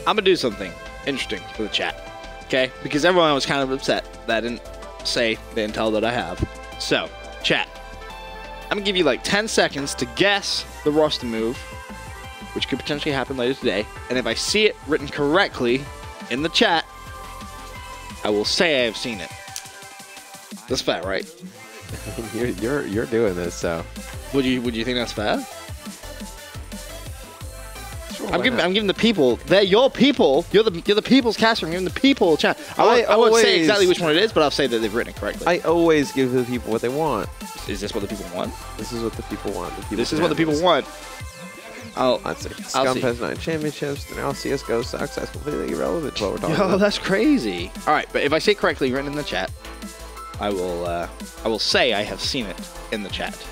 I'm gonna do something interesting for the chat, okay? Because everyone was kind of upset that I didn't say the intel that I have. So, chat, I'm gonna give you like 10 seconds to guess the roster move, which could potentially happen later today. And if I see it written correctly in the chat, I will say I have seen it. That's fair, right? You're doing this, so. Would you think that's fair? Sure, I'm giving the people. They're your people. You're the people's caster. I'm giving the people a chance. I won't say exactly which one it is, but I'll say that they've written it correctly. I always give the people what they want. Is this what the people want? This is what the people want. This is what the people want. Let's see. Scum has 9 championships. Now CSGO sucks. That's completely irrelevant to what we're talking about. Yo, that's crazy. All right, but if I say it correctly written in the chat, I will say I have seen it in the chat.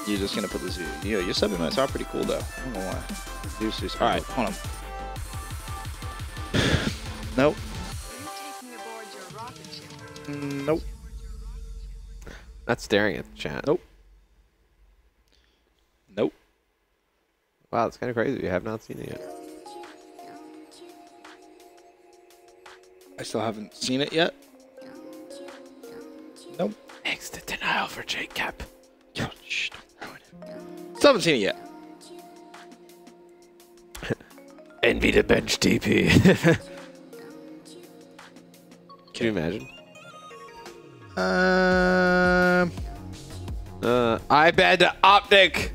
You're just gonna put this. Your subbing notes are pretty cool though. I don't know why. All right, hold on. Nope. Nope. Not staring at the chat. Nope. Nope. Wow, that's kind of crazy. You have not seen it yet. I still haven't seen it yet. Nope. Exit denial for Jacob. Yo, shh, don't ruin it. Still haven't seen it yet. Envy to bench TP. Can you imagine? I bet the Optic.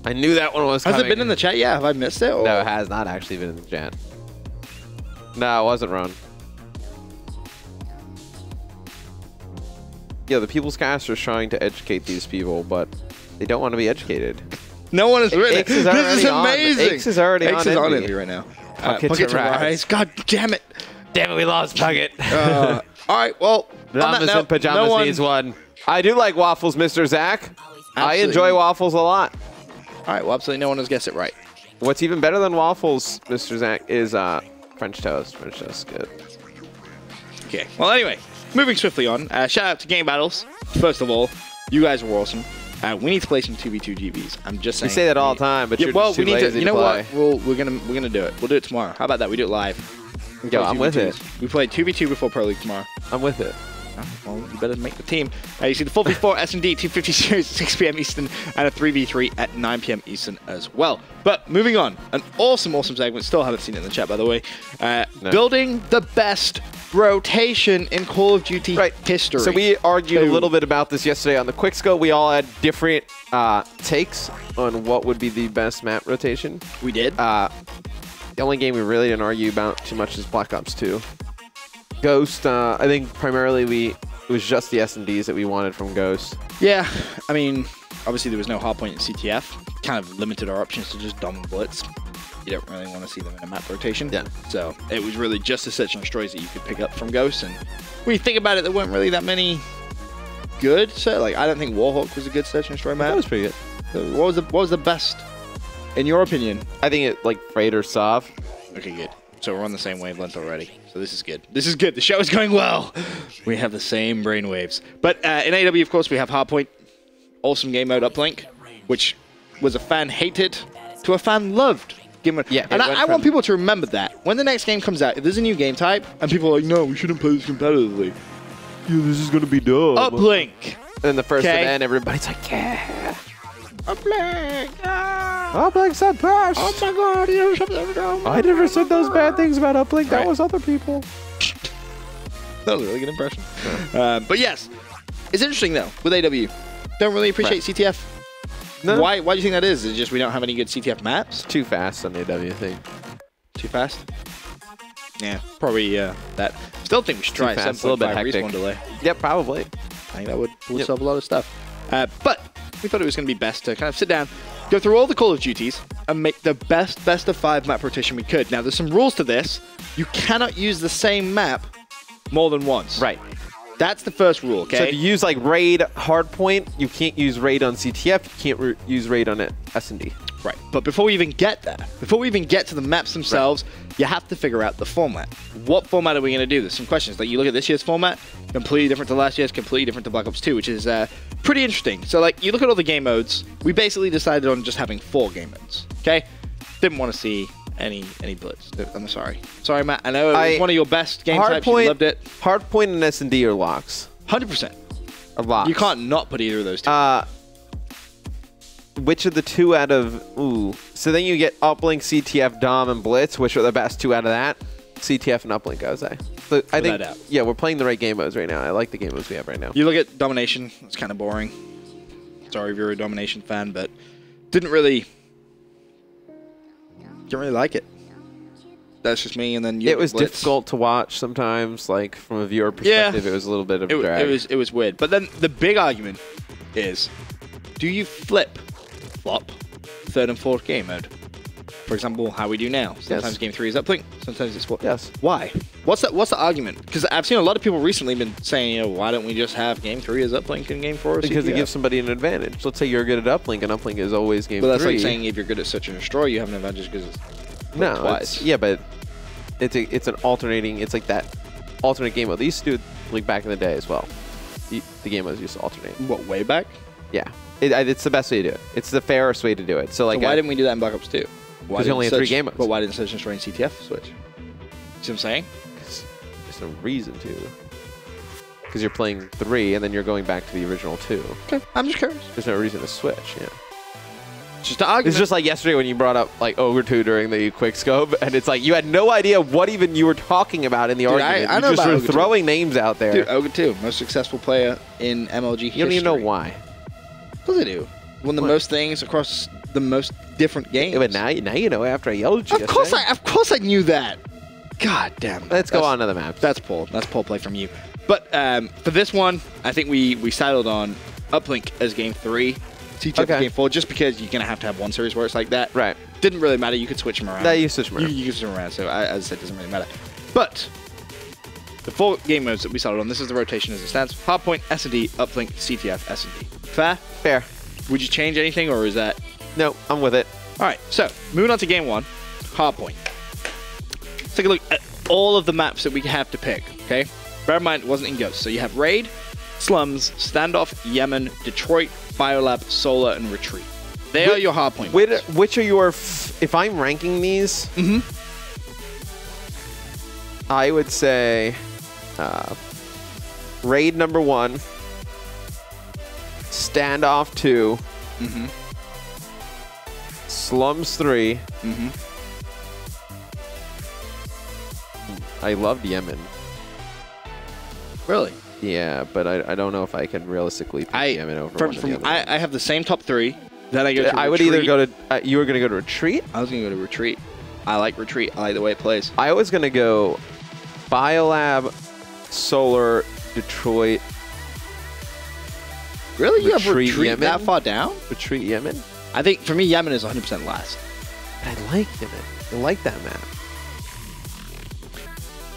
I knew that one was coming. Has it been in the chat yet? Have I missed it? Or? No, it has not actually been in the chat. No, it wasn't, Ron. Yeah, the People's Caster is trying to educate these people, but they don't want to be educated. No one has written it. This is amazing. X is already X on is on Envy Envy right now. Puckett to rise. God damn it. Damn it, we lost Puckett. All right, well. Llamas in Pajamas needs one. I do like waffles, Mr. Zach. I enjoy waffles a lot. All right, well, absolutely no one has guessed it right. What's even better than waffles, Mr. Zach, is French toast. French toast is good. Okay, well, anyway, moving swiftly on. Shout out to Game Battles. First of all, you guys were awesome. We need to play some 2v2 GBs. I'm just saying. You say that all the time, but you're just too lazy to play. You know what? We're gonna do it. We'll do it tomorrow. How about that? We do it live. Yo, I'm with it. We played 2v2 before Pro League tomorrow. I'm with it. Well, you better make the team. You see the 4v4 S&D 250 series 6 p.m. Eastern and a 3v3 at 9 p.m. Eastern as well. But moving on, an awesome segment. Still haven't seen it in the chat, by the way. No. Building the best rotation in Call of Duty history. So we argued a little bit about this yesterday on the Quickscope. We all had different takes on what would be the best map rotation. We did. The only game we really didn't argue about too much is Black Ops 2. Ghost, I think primarily it was just the S&Ds that we wanted from Ghost. Yeah, I mean, obviously there was no Hardpoint in CTF. Kind of limited our options to just Dom and Blitz. You don't really want to see them in a map rotation. Yeah. So it was really just the search and destroys that you could pick up from Ghost. And when you think about it, there weren't really that many good. So like, I don't think Warhawk was a good search and destroy map. That was pretty good. So what was the best, in your opinion? I think it like Freight or Sov. Okay, good. So we're on the same wavelength already. So this is good. This is good. The show is going well. We have the same brainwaves. But in AW, of course, we have Hardpoint. Awesome game mode uplink, which was a fan hated to a fan loved. Yeah, and I want people to remember that. When the next game comes out, if there's a new game type, and people are like, no, we shouldn't play this competitively. Yeah, this is going to be dumb. Uplink. And then the first event, everybody's like, yeah. Uplink. Uplink's the best. Oh my god, you something dumb. I never said those bad things about Uplink. That was other people. That was a really good impression. But yes, it's interesting though with AW. Don't really appreciate CTF. No. Why do you think that is? Is it just we don't have any good CTF maps? Too fast on the AW thing. Too fast? Yeah, probably that. Still think we should try a 7.5 respawn delay. Yep, probably. I think that would pull solve a lot of stuff. But we thought it was going to be best to kind of sit down, go through all the Call of Duties, and make the best of 5 map rotation we could. Now, there's some rules to this. You cannot use the same map more than once. Right. That's the first rule, okay? So if you use like Raid Hardpoint, you can't use Raid on CTF, you can't use Raid on S&D. Right, but before we even get there, before we even get to the maps themselves, you have to figure out the format. What format are we going to do? There's some questions. Like you look at this year's format, completely different to last year's, completely different to Black Ops 2, which is pretty interesting. So like you look at all the game modes, we basically decided on just having 4 game modes, okay? Didn't want to see any blitz. I'm sorry. Sorry, Matt. I know it was one of your best game types. You loved it. Hardpoint and S&D are locks. 100%. Are locks. You can't not put either of those two. Which of the two out of... Ooh. So then you get Uplink, CTF, Dom, and Blitz. Which are the best two out of that? CTF and Uplink, I would say. So I think, yeah, we're playing the right game modes right now. I like the game modes we have right now. You look at Domination. It's kind of boring. Sorry if you're a Domination fan, but didn't really like it. That's just me. And then it was difficult to watch sometimes, like from a viewer perspective. It was a little bit of a drag. It was weird. But then the big argument is, do you flop third and fourth game mode? For example, how we do now. Sometimes game 3 is uplink, sometimes it's what? Yes. Why? What's the argument? Because I've seen a lot of people recently been saying, you know, why don't we just have game 3 as uplink and game 4 as Because CTF? it gives somebody an advantage. Let's say you're good at uplink, and uplink is always game 3. But that's like saying if you're good at search and destroy, you have an advantage because it's twice. Yeah, but it's an alternating. It's like that alternate game mode. They used to do it like back in the day as well. The game modes used to alternate. What, way back? Yeah, it's the best way to do it. It's the fairest way to do it. So like, why didn't we do that in Black Ops 2? Because you only had 3 game modes. But why didn't Search and Destroy and CTF switch? See what I'm saying? There's no reason to. Because you're playing 3 and then you're going back to the original 2. Okay, I'm just curious. There's no reason to switch. Yeah. Just to argue. It's just like yesterday when you brought up like Ogre 2 during the quick scope, and it's like you had no idea what even you were talking about in the argument. I know you just about were throwing names out there. Dude, Ogre 2, most successful player in MLG history. You don't even know why. Of course I do. Won the most things across the most different games. Yeah, but now you know after I yelled at you. Of course I knew that. God damn it. Let's go on to the maps. That's poor play from you. But for this one, I think we settled on uplink as game 3, CTF as game 4, just because you're going to have one series where it's like that. Right. Didn't really matter. You could switch them around. No, you switch them around. You could switch them around. So as I said, it doesn't really matter. But the 4 game modes that we settled on, this is the rotation as it stands. Hardpoint, S&D, uplink, CTF, S&D. Fair? Fair. Would you change anything, or is that... No, I'm with it. All right, so moving on to game 1, Hardpoint. Let's take a look at all of the maps that we have to pick, okay? Bear in mind, it wasn't in Ghost. So you have Raid, Slums, Standoff, Yemen, Detroit, Biolab, Solar, and Retreat. They are your Hardpoint maps. Which are your... if I'm ranking these, I would say Raid number 1, Standoff 2, Slums 3. I loved Yemen. Really? Yeah, but I don't know if I can realistically pick Yemen over one of the other I have the same top 3. Then I go to I would either go to... you were going to go to Retreat? I was going to go to Retreat. I like Retreat. I like the way it plays. I was going to go Biolab, Solar, Detroit. Really? You have Retreat Retreat Yemen? that far down? Retreat Yemen? I think, for me, Yemen is 100% last. I like Yemen. I like that map.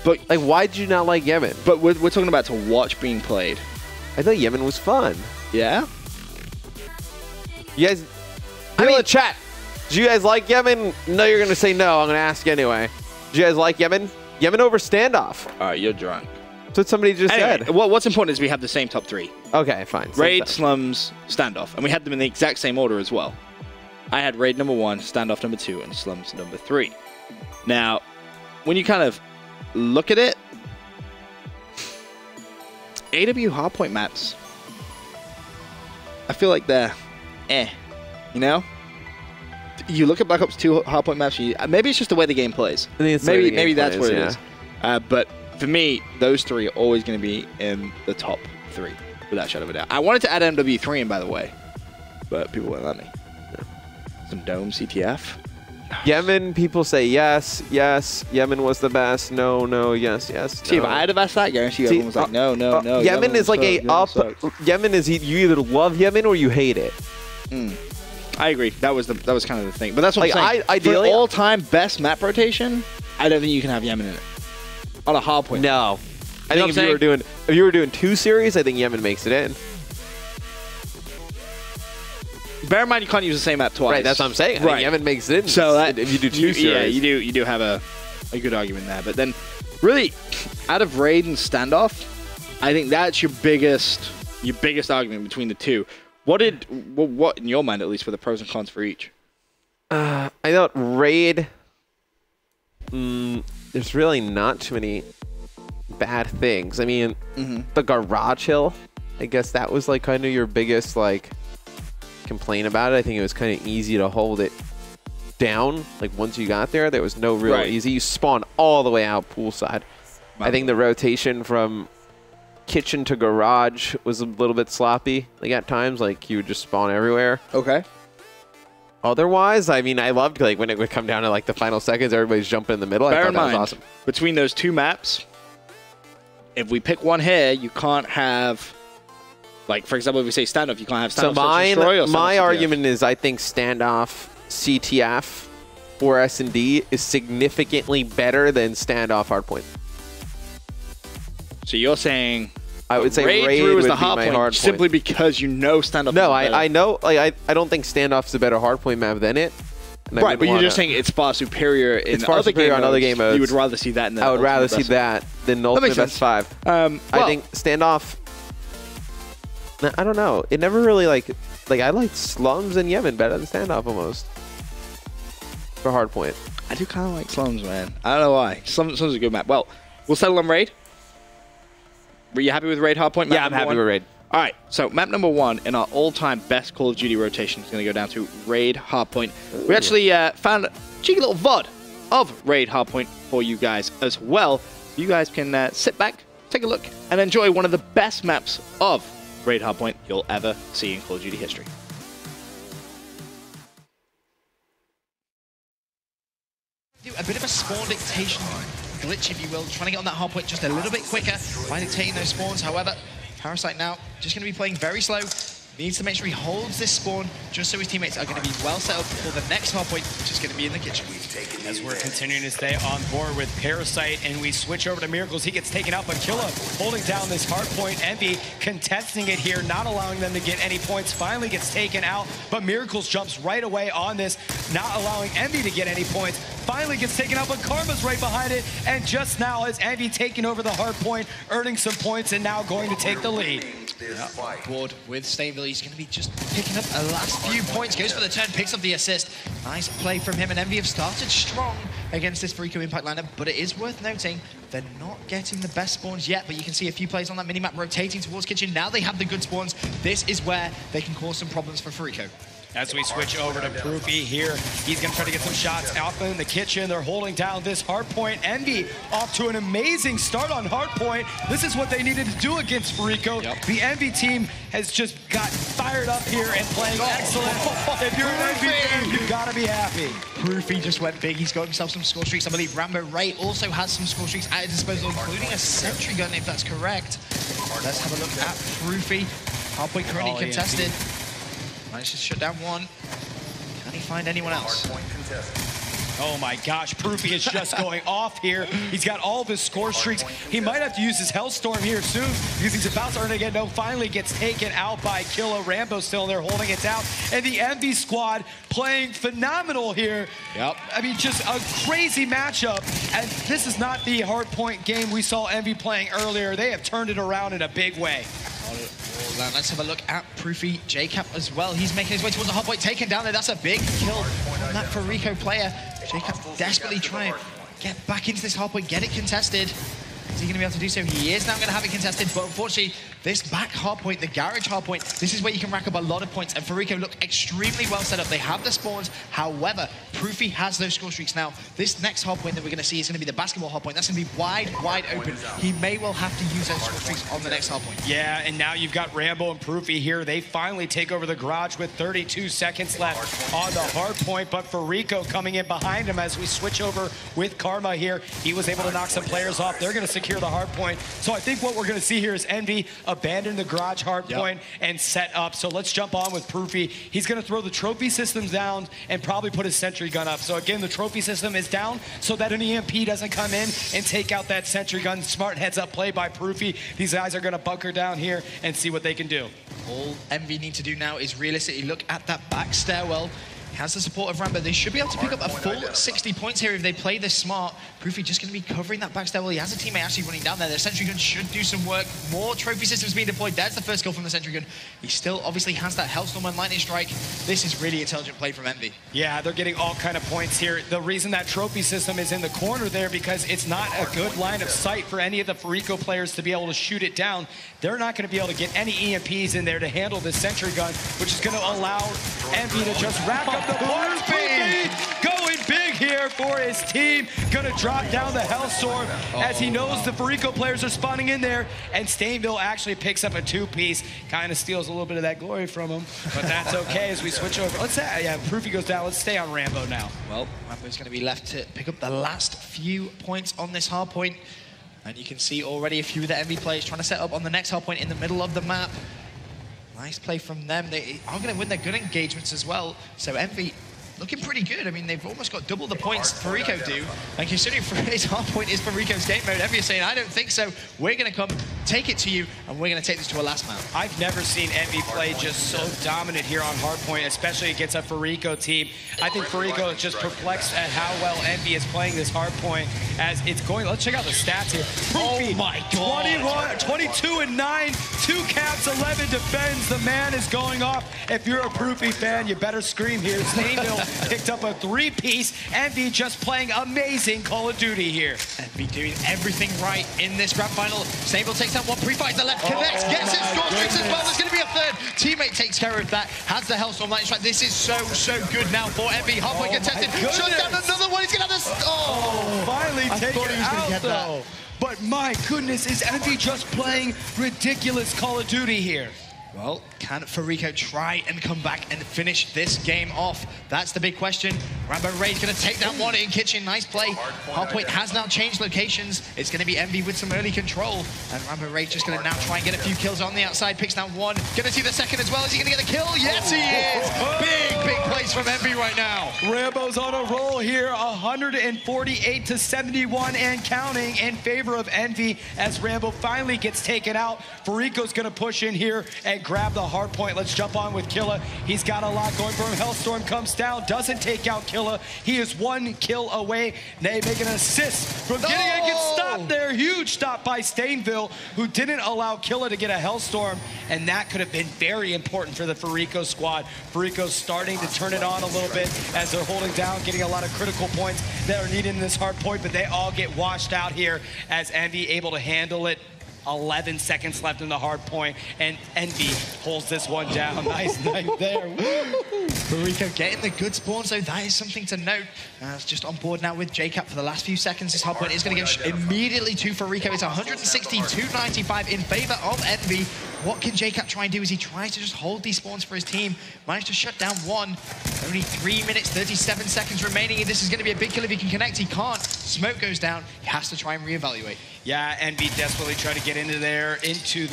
But like, why did you not like Yemen? But we're talking about to watch being played. I thought Yemen was fun. Yeah? You guys... I mean, chat. Do you guys like Yemen? No, you're going to say no. I'm going to ask anyway. Do you guys like Yemen? Yemen over Standoff. All right, you're drunk. That's what somebody just said. What's important is we have the same top 3. Okay, fine. Raid, Slums, Standoff. And we had them in the exact same order as well. I had Raid number 1, Standoff number 2, and Slums number 3. Now, when you kind of look at it, AW Hardpoint maps, I feel like they're you know? You look at Black Ops 2 Hardpoint maps, maybe it's just the way the game plays. I think it's maybe that's what it is. But for me, those 3 are always going to be in the top 3, without a shadow of a doubt. I wanted to add MW3 in, by the way, but people wouldn't let me. Some Dome CTF. Yemen, people say yes, yes. Yemen was the best. No, no, yes, yes. See, if I had to ask that, guarantee everyone was like, no, no, no. Yemen is like Yemen is you either love Yemen or you hate it. I agree. That was kind of the thing. But that's what I'm saying. Ideally, for all-time best map rotation, I don't think you can have Yemen in it. On a Hardpoint. No. I think if you were doing 2 series, I think Yemen makes it in. Bear in mind, you can't use the same map twice. Right, that's what I'm saying. I think Yemen makes it in. So that, if you do 2 series. Yeah, you do have a good argument there. But then, really, out of Raid and Standoff, I think that's your biggest argument between the 2. What in your mind, at least, were the pros and cons for each? I thought Raid there's really not too many bad things. I mean, the garage hill, I guess that was like kind of your biggest like complaint about it. I think it was kind of easy to hold it down. Like once you got there, there was no real easy. You spawn all the way out poolside. I think the rotation from kitchen to garage was a little bit sloppy. Like at times, like you would just spawn everywhere. Okay. Otherwise, I mean, I loved like when it would come down to like the final seconds, everybody's jumping in the middle. Bear I thought in that mind, was awesome. Between those two maps, if we pick one here, you can't have, like for example, if we say standoff, you can't have standoff. So my argument is I think standoff CTF for S&D is significantly better than standoff hardpoint. So you're saying I would say raid through would is the be my hardpoint hardpoint simply because you know standoff. No, I know. Like I don't think standoff's a better hardpoint map than it. Right, but you're just saying it's far superior in other game modes. On other game modes. You would rather see that in the I would rather see that than the Ultimate Best 5. I think standoff. I don't know. It never really like I liked Slums and Yemen better than standoff almost for hardpoint. I do kind of like Slums, man. I don't know why. Slums is a good map. Well, we'll settle on raid. Were you happy with raid hardpoint? Yeah, I'm happy with raid. All right, so map number 1 in our all-time best Call of Duty rotation is going to go down to raid hardpoint. We actually found a cheeky little VOD of raid hardpoint for you guys as well. You guys can sit back, take a look, and enjoy one of the best maps of raid hardpoint you'll ever see in Call of Duty history. Do a bit of a spawn dictation glitch, if you will, trying to get on that hardpoint just a little bit quicker by dictating those spawns. However, Parasite now just going to be playing very slow. Needs to make sure he holds this spawn just so his teammates are going to be well set up for the next hardpoint, which is going to be in the kitchen. As we're continuing to stay on board with Parasite, and we switch over to Miracles, he gets taken out, but Killa holding down this hardpoint. Envy contesting it here, not allowing them to get any points. Finally gets taken out, but Miracles jumps right away on this, not allowing Envy to get any points. Finally gets taken out, but Karma's right behind it, and just now has Envy taking over the hardpoint, earning some points, and now going to take the lead. Board with Stainville, he's going to be just picking up a last few points, goes for the turn, picks up the assist. Nice play from him, and Envy have started strong against this Furico Impact lineup, but it is worth noting they're not getting the best spawns yet, but you can see a few players on that minimap rotating towards kitchen. Now they have the good spawns. This is where they can cause some problems for Furico. As we switch over to Proofy here, he's going to try to get some shots out in the kitchen. They're holding down this hardpoint. Envy off to an amazing start on hardpoint. This is what they needed to do against Furico. The Envy team has just got fired up here and playing excellent. If you're an Envy fan, you got to be happy. Proofy just went big. He's got himself some score streaks. I believe Rambo Ray also has some score streaks at his disposal, including a sentry gun, if that's correct. Let's have a look at Proofy. Hardpoint currently contested. Managed to shut down one. Can he find anyone else? Oh my gosh, Proofy is just going off here. He's got all of his score streaks. He might have to use his Hellstorm here soon because he's about to earn again. No, finally gets taken out by Killa. Rambo still there holding it down. And the Envy squad playing phenomenal here. I mean, just a crazy matchup. And this is not the hardpoint game we saw Envy playing earlier. They have turned it around in a big way. Let's have a look at Proofy. JCap as well. He's making his way towards the hardpoint, taken down there. That's a big kill on that Furico player. JCap desperately trying to get back into this hardpoint, get it contested. Is he going to be able to do so? He is now going to have it contested, but unfortunately, this back hardpoint, the garage hardpoint, this is where you can rack up a lot of points, and Furico look extremely well set up. They have the spawns. However, Proofy has those score streaks now. This next hardpoint that we're going to see is going to be the basketball hardpoint. That's going to be wide, wide open. He may well have to use those score streaks on the next hardpoint. Yeah, and now you've got Rambo and Proofy here. They finally take over the garage with 32 seconds left on the hardpoint, but Furico coming in behind him as we switch over with Karma here. He was able to knock some players off. They're going to secure the hardpoint. So I think what we're going to see here is Envy abandon the garage hardpoint and set up. So let's jump on with Proofy. He's going to throw the trophy systems down and probably put his sentry gun up. So again, the trophy system is down so that an EMP doesn't come in and take out that sentry gun. Smart heads up play by Proofy. These guys are going to bunker down here and see what they can do. All Envy need to do now is realistically look at that back stairwell. has the support of Rambo. They should be able to pick up a full 60 points here if they play this smart. Proofy just going to be covering that backstab. Well, he has a teammate actually running down there. Their sentry gun should do some work. More trophy systems being deployed. There's the first kill from the sentry gun. He still obviously has that Hellstorm and Lightning Strike. This is really intelligent play from Envy. Yeah, they're getting all kind of points here. The reason that trophy system is in the corner there because it's not a good line of sight for any of the Farico players to be able to shoot it down. They're not going to be able to get any EMPs in there to handle this sentry gun, which is going to allow Envy to just rack up the points. Going big here for his team. Going to drop down the Hellstorm as he knows the Farico players are spawning in there, and Stainville actually picks up a two-piece. Kind of steals a little bit of that glory from him, but that's okay as we switch over. Let's say, yeah, Proofy goes down. Let's stay on Rambo now. Well, Rambo's going to be left to pick up the last few points on this hard point. And you can see already a few of the Envy players trying to set up on the next hard point in the middle of the map. Nice play from them. They are going to win their good engagements as well. So Envy looking pretty good. I mean, they've almost got double the points Farico do. And considering his hard point is Farico's game mode, Envy is saying, I don't think so. We're going to come take it to you, and we're going to take this to a last map. I've never seen Envy play just so dominant here on Hardpoint, especially against a Farico team. I think Farico is just perplexed at how well Envy is playing this Hardpoint as it's going. Let's check out the stats here. Oh my God. 22 and 9, 2 caps, 11 defends. The man is going off. If you're a Proofy fan, you better scream here. Stainville picked up a 3-piece. Envy just playing amazing Call of Duty here. Envy doing everything right in this grand final. Stainville takes out one, pre-fights the left, connects, gets it, score streaks as well. There's going to be a third. Teammate takes care of that, has the Hellstorm Lightning Strike. This is so good now for Envy. Hardpoint contested, shuts down another one. He's going to have this. Finally taken out though. But my goodness, is Envy just playing ridiculous Call of Duty here? Well, can Farico try and come back and finish this game off? That's the big question. Rambo Ray's going to take that one in kitchen. Nice play. Hardpoint has now changed locations. It's going to be Envy with some early control. And Rambo Ray's just going to now try and get a few kills on the outside. Picks down one. Going to see the second as well. Is he going to get a kill? Yes, he is. Big plays from Envy right now. Rambo's on a roll here. 148 to 71 and counting in favor of Envy as Rambo finally gets taken out. Farico's going to push in here and grab the hard point. Let's jump on with Killa. He's got a lot going for him. Hellstorm comes down, doesn't take out Killa. He is 1 kill away. They make an assist from getting it. Gets stopped there. Huge stop by Stainville, who didn't allow Killa to get a Hellstorm, and that could have been very important for the Farico squad. Farico's starting to turn it on a little bit as they're holding down, getting a lot of critical points that are needed in this hard point, but they all get washed out here as Envy able to handle it. 11 seconds left in the hard point, and Envy holds this one down. Nice night there. Farico getting the good spawn, so that is something to note. It's just on board now with JCap for the last few seconds. This hard point is going to go immediately to Farico. It's 160-95 in favor of Envy. What can JCap try and do as he tries to just hold these spawns for his team? Managed to shut down one. Only 3 minutes, 37 seconds remaining. This is going to be a big kill if he can connect. He can't. Smoke goes down. He has to try and reevaluate. Yeah, Envy desperately trying to get into there, into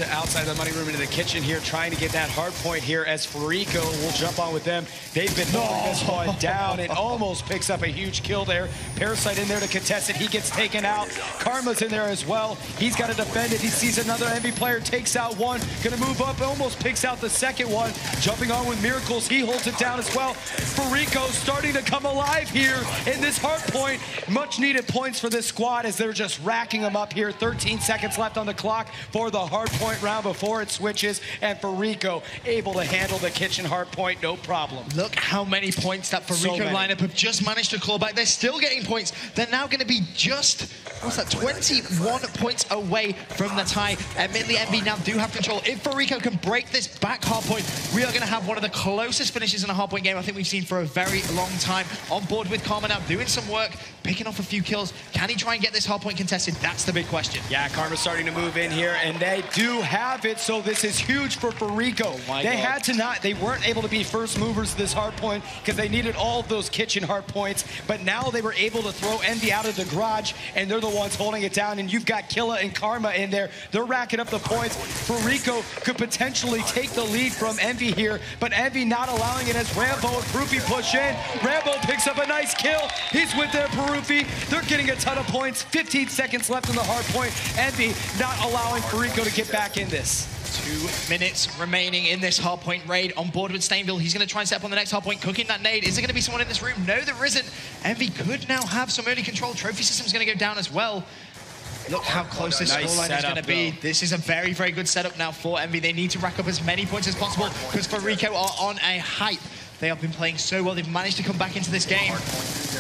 outside the money room, into the kitchen here, trying to get that hard point here as Farico will jump on with them. They've been holding this one down. It almost picks up a huge kill there. Parasite in there to contest it. He gets taken out. Karma's in there as well. He's got to defend it. He sees another Envy player, takes out one. Gonna move up, almost picks out the second one. Jumping on with Miracles. He holds it down as well. Farico starting to come alive here in this hard point. Much needed points for this squad as they're just racking them up here. 13 seconds left on the clock for the hard point round before it switches, and Farico able to handle the kitchen hard point, no problem. Look how many points that Farico lineup have just managed to claw back. They're still getting points. They're now going to be just, what's that, 21 points away from the tie. Admittedly, Envy now do have control. If Farico can break this back hard point, we are going to have one of the closest finishes in a hard point game I think we've seen for a very long time. On board with Karma now, doing some work, picking off a few kills. Can he try and get this hard point contested? That's the big question. Yeah, Karma's starting to move in here, and they do have it, so this is huge for Farico. They weren't able to be first movers to this hard point because they needed all of those kitchen hard points, but now they were able to throw Envy out of the garage, and they're the ones holding it down, and you've got Killa and Karma in there. They're racking up the points. Farico could potentially take the lead from Envy here, but Envy not allowing it as Rambo and Proofy push in. Rambo picks up a nice kill. He's with their Proofy. They're getting a ton of points. 15 seconds left in the hard point. Envy not allowing Farico to get back in this. 2 minutes remaining in this hardpoint raid. On board with Stainville, he's going to try and set up on the next hardpoint, cooking that nade. Is there going to be someone in this room? No, there isn't. Envy could now have some early control. Trophy system's going to go down as well. Look how close this scoreline is going to be. This is a very, very good setup now for Envy. They need to rack up as many points as possible because Farico are on a hype. They have been playing so well. They've managed to come back into this game.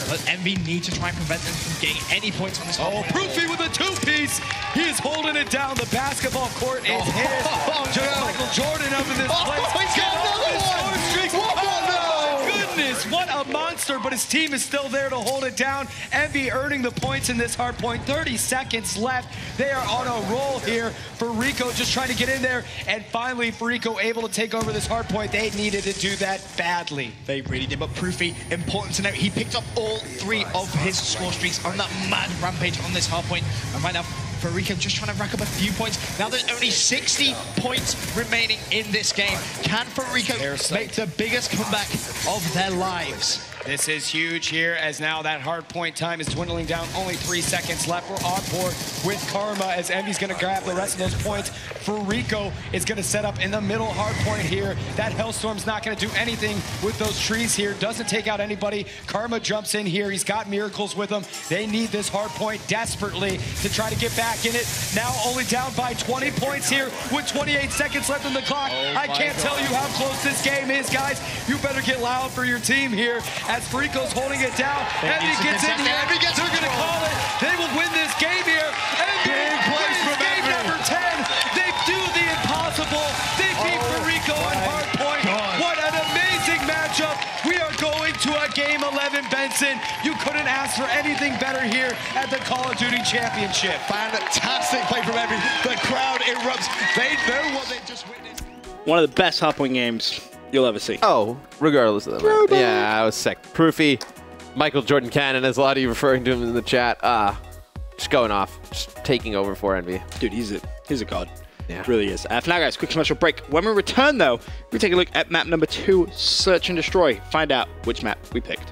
But Envy need to try and prevent them from getting any points on this hardpoint. Proofy with a two-piece. He is holding it down. The basketball court is his. Michael Jordan up in this place. He's got another one! What a monster, but his team is still there to hold it down. Envy earning the points in this hardpoint. 30 seconds left. They are on a roll here. Farico just trying to get in there, and finally Farico able to take over this hardpoint. They needed to do that badly. They really did, but Proofy, important to note, he picked up all 3 of his score streaks on that mad rampage on this hardpoint. And right now, Farico just trying to rack up a few points. Now there's only 60 points remaining in this game. Can Farico make the biggest comeback of their lives? This is huge here, as now that hard point time is dwindling down. Only 3 seconds left. We're on board with Karma as Envy's going to grab the rest of those points. Farico is going to set up in the middle hard point here. That Hellstorm's not going to do anything with those trees here. Doesn't take out anybody. Karma jumps in here. He's got Miracles with him. They need this hard point desperately to try to get back in it. Now only down by 20 points here with 28 seconds left on the clock. I can't tell you how close this game is, guys. You better get loud for your team here. As Farico's holding it down, Envy gets in here, they're going to call it, they will win this game here, Envy wins game number 10, they do the impossible, they beat Farico on hardpoint, what an amazing matchup, we are going to a game 11, Benson, you couldn't ask for anything better here at the Call of Duty Championship. Fantastic play from Envy, the crowd erupts, they know what they just witnessed. One of the best hardpoint games you'll ever see. Oh, regardless of that. Yeah, I was sick. Proofy, Michael Jordan Cannon, as a lot of you referring to him in the chat. Just going off, just taking over for Envy. Dude, he's a god. Yeah. Really is. For now, guys, quick commercial break. When we return, though, we take a look at map number 2, Search and Destroy. Find out which map we picked.